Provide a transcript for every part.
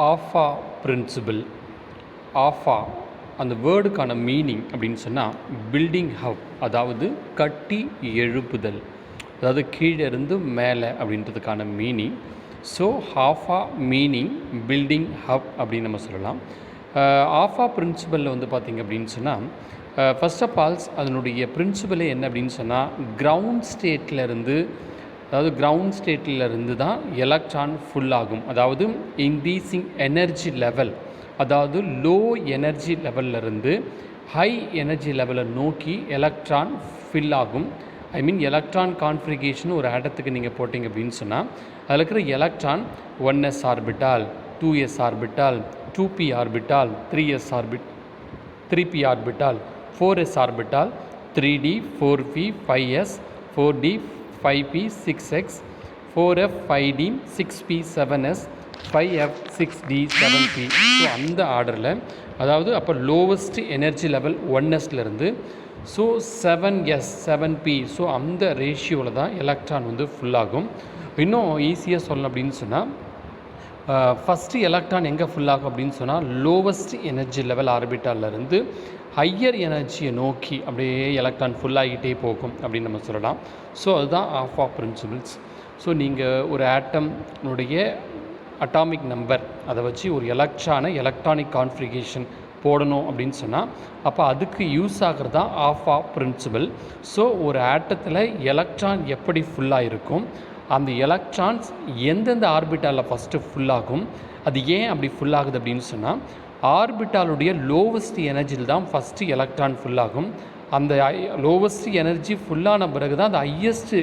ஆஃபா principal. ஆஃபா அந்த வேர்டுக்கான meaning அப்படின்னு சொன்னால் பில்டிங் ஹப், அதாவது கட்டி எழுப்புதல், அதாவது கீழே இருந்து மேலே அப்படின்றதுக்கான மீனிங். ஸோ ஆஃபா மீனிங் பில்டிங் ஹப் அப்படின்னு நம்ம சொல்லலாம். ஆஃபா பிரின்சிபலில் வந்து பார்த்திங்க அப்படின்னு சொன்னால் ஃபர்ஸ்ட் ஆஃப் ஆல்ஸ் அதனுடைய பிரின்சிபலே என்ன அப்படின்னு சொன்னால் கிரவுண்ட் ஸ்டேட்லேருந்து, அதாவது கிரவுண்ட் ஸ்டேட்டிலிருந்து தான் எலக்ட்ரான் ஃபுல் ஆகும். அதாவது இன்க்ரீஸிங் எனர்ஜி லெவல், அதாவது லோ எனர்ஜி லெவல்லிருந்து ஹை எனர்ஜி லெவலை நோக்கி எலக்ட்ரான் ஃபில் ஆகும். ஐ மீன் எலக்ட்ரான் கான்ஃபிகரேஷன் ஒரு ஆட்டத்துக்கு நீங்கள் போட்டிங்க அப்படின்னு சொன்னால் அதில் இருக்கிற electron 1s orbital, 2s orbital, 2p orbital, 3s orbit 3p orbital, 4s orbital, 3d, 4p, 5s, 4d, 5p, 6x, 4f, 5d, 6p, 7s, 5f, 6d, 7p. So அந்த ஆர்டரில், அதாவது அப்போ லோவஸ்ட் எனர்ஜி லெவல் 1sலேருந்து ஸோ 7s, 7p, ஸோ அந்த ரேஷியோவில் தான் electron வந்து ஃபுல்லாகும். இன்னும் ஈஸியாக சொல்லணும் அப்படின்னு சொன்னால் ஃபஸ்ட்டு எலக்ட்ரான் எங்கே ஃபுல்லாகும் அப்படின்னு சொன்னால் லோவஸ்ட் எனர்ஜி லெவல் ஆர்பிட்டாலிருந்து ஹையர் எனர்ஜியை நோக்கி அப்படியே எலக்ட்ரான் ஃபுல்லாகிட்டே போகும் அப்படின்னு நம்ம சொல்லலாம். ஸோ அதுதான் ஆஃபா பிரின்சிபிள்ஸ். ஸோ நீங்கள் ஒரு ஆட்டம்னுடைய அட்டாமிக் நம்பர் அதை வச்சு ஒரு எலக்ட்ரானிக் கான்ஃபிகரேஷன் போடணும் அப்படின்னு சொன்னால் அப்போ அதுக்கு யூஸ் ஆகிறது தான் ஆஃபா பிரின்சிபல். ஸோ ஒரு ஆட்டத்தில் எலக்ட்ரான் எப்படி ஃபுல்லாக இருக்கும், அந்த எலக்ட்ரான்ஸ் எந்தெந்த ஆர்பிட்டாலில் ஃபஸ்ட்டு ஃபுல்லாகும், அது ஏன் அப்படி ஃபுல்லாகுது அப்படின்னு சொன்னால் ஆர்பிட்டாலுடைய லோவஸ்ட் எனர்ஜியில் தான் ஃபஸ்ட்டு எலக்ட்ரான் ஃபுல்லாகும். அந்த லோவஸ்ட் எனர்ஜி ஃபுல்லான பிறகு தான் அந்த ஹையஸ்ட்டு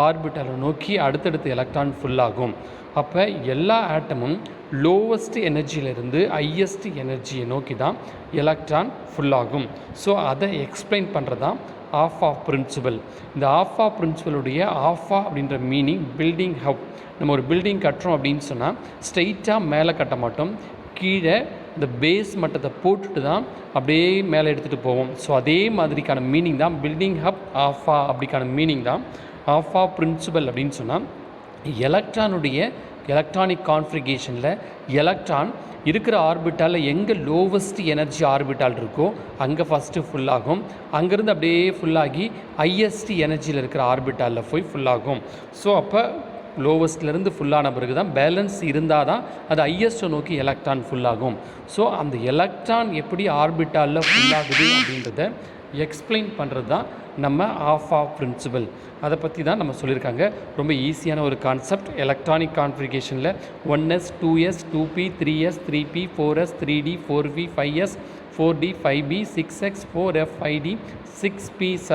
ஆர்பிட்டாலை நோக்கி அடுத்தடுத்து எலக்ட்ரான் ஃபுல்லாகும். அப்போ எல்லா ஆட்டமும் லோவஸ்ட் எனர்ஜியிலிருந்து ஹையஸ்ட் எனர்ஜியை நோக்கி தான் எலக்ட்ரான் ஃபுல்லாகும். ஸோ அதை எக்ஸ்பிளைன் பண்ணுறது தான் ஆஃபா பிரின்சிபல். இந்த ஆஃபா பிரின்சிபலுடைய ஆஃபா அப்படின்ற மீனிங் பில்டிங் ஹப். நம்ம ஒரு பில்டிங் கட்டுறோம் அப்படின்னு சொன்னால் ஸ்ட்ரெயிட்டாக மேலே கட்ட மாட்டோம், கீழே இந்த பேஸ் மட்டத்தை போட்டுட்டு தான் அப்படியே மேலே எடுத்துகிட்டு போவோம். ஸோ அதே மாதிரிக்கான மீனிங் தான் பில்டிங் ஹப் ஆஃபா, அப்படிக்கான மீனிங் தான் ஆஃபா பிரின்சிபல் அப்படின்னு சொன்னால் எலக்ட்ரானுடைய எலக்ட்ரானிக் கான்ஃபிகரேஷனில் எலக்ட்ரான் இருக்கிற ஆர்பிட்டாலில் எங்கே லோவஸ்ட் எனர்ஜி ஆர்பிட்டால் இருக்கோ அங்கே ஃபஸ்ட்டு ஃபுல்லாகும். அங்கேருந்து அப்படியே ஃபுல்லாகி ஹையஸ்ட் எனர்ஜியில் இருக்கிற ஆர்பிட்டாலில் போய் ஃபுல்லாகும். ஸோ அப்போ லோவஸ்ட்லேருந்து ஃபுல்லான பிறகு தான் பேலன்ஸ் இருந்தால் தான் அது ஹையஸ்ட்டை நோக்கி எலக்ட்ரான் ஃபுல்லாகும். ஸோ அந்த எலக்ட்ரான் எப்படி ஆர்பிட்டாலில் ஃபுல்லாகுது அப்படின்றத எக்ஸ்பிளைன் பண்ணுறது தான் நம்ம ஆஃபா பிரின்சிபல். அதை பற்றி தான் நம்ம சொல்லியிருக்காங்க. ரொம்ப ஈஸியான ஒரு concept. Electronic கான்ஃபிகரேஷனில் 1s, 2s, 2p, 3s, 3p, 4s, 3d, 4p, 5s, 4d, 5b, 6x, 4f, 5d, 6p, 7